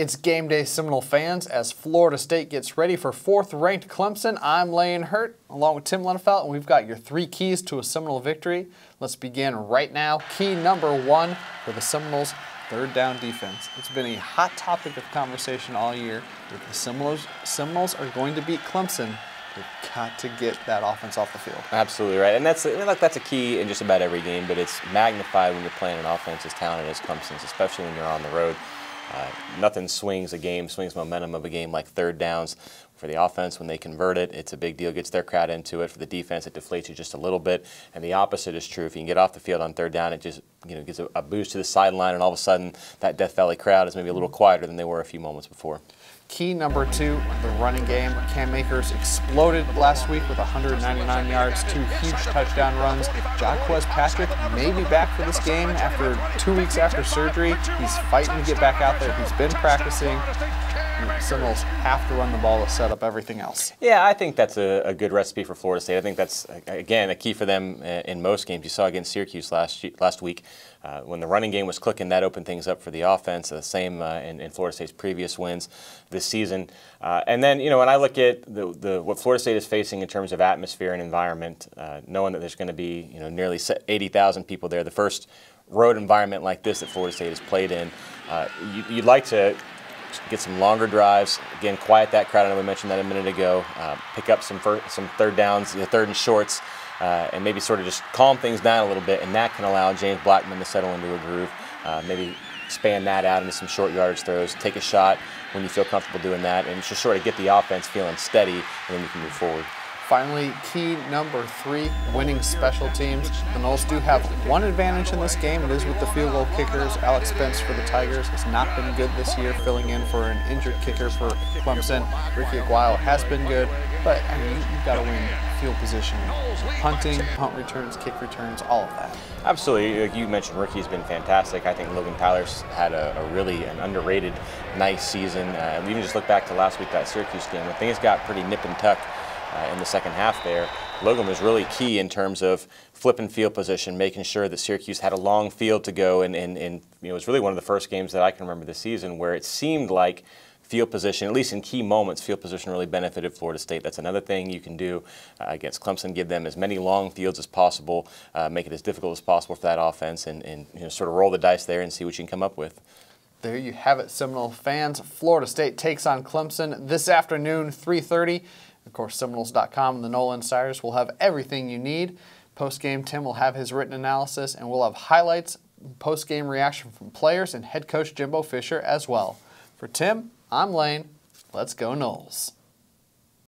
It's game day, Seminole fans, as Florida State gets ready for 4th-ranked Clemson. I'm Lane Hurt, along with Tim Lenefelt, and we've got your 3 keys to a Seminole victory. Let's begin right now. Key number 1 for the Seminoles' third down defense. It's been a hot topic of conversation all year. If the Seminoles are going to beat Clemson, they've got to get that offense off the field. Absolutely right, and that's a key in just about every game, but it's magnified when you're playing an offense as talented as Clemson's, especially when you're on the road. Nothing swings momentum of a game like third downs. For the offense, when they convert it, it's a big deal, gets their crowd into it. For the defense, it deflates you just a little bit. And the opposite is true. If you can get off the field on third down, it just gives a boost to the sideline, and all of a sudden, that Death Valley crowd is maybe a little quieter than they were a few moments before. Key number 2, the running game. Cam Akers exploded last week with 199 yards, 2 huge touchdown runs. Jaquez Patrick may be back for this game after 2 weeks after surgery. He's fighting to get back out there. He's been practicing. Seminoles have to run the ball to set up everything else. Yeah, I think that's a good recipe for Florida State. I think that's, again, a key for them in most games. You saw against Syracuse last week. When the running game was clicking, that opened things up for the offense. The same in Florida State's previous wins this season. And then, when I look at what Florida State is facing in terms of atmosphere and environment, knowing that there's going to be nearly 80,000 people there, the first road environment like this that Florida State has played in, you'd like to get some longer drives, again, quiet that crowd. I know we mentioned that a minute ago. Pick up some third downs, third and shorts, and maybe sort of just calm things down a little bit, and that can allow James Blackman to settle into a groove. Maybe expand that out into some short yardage throws, take a shot when you feel comfortable doing that, and just sort of get the offense feeling steady, and then you can move forward. Finally, key number 3, winning special teams. The Noles do have one advantage in this game. It is with the field goal kickers. Alex Spence for the Tigers has not been good this year, filling in for an injured kicker for Clemson. Ricky Aguayo has been good, but you've got to win field position. Punting, punt returns, kick returns, all of that. Absolutely. Like you mentioned, Ricky's been fantastic. I think Logan Tyler's had really an underrated, nice season. Even just look back to last week, that Syracuse game, when things got pretty nip and tuck in the second half there. Logan was really key in terms of flipping field position, making sure that Syracuse had a long field to go, and it was really one of the first games that I can remember this season where it seemed like field position, at least in key moments, field position really benefited Florida State. That's another thing you can do against Clemson, give them as many long fields as possible, make it as difficult as possible for that offense, and sort of roll the dice there and see what you can come up with. There you have it, Seminole fans. Florida State takes on Clemson this afternoon, 3:30. Of course, Seminoles.com and the Nole Insiders will have everything you need. Post-game, Tim will have his written analysis, and we'll have highlights, post-game reaction from players, and head coach Jimbo Fisher as well. For Tim, I'm Lane. Let's go Noles.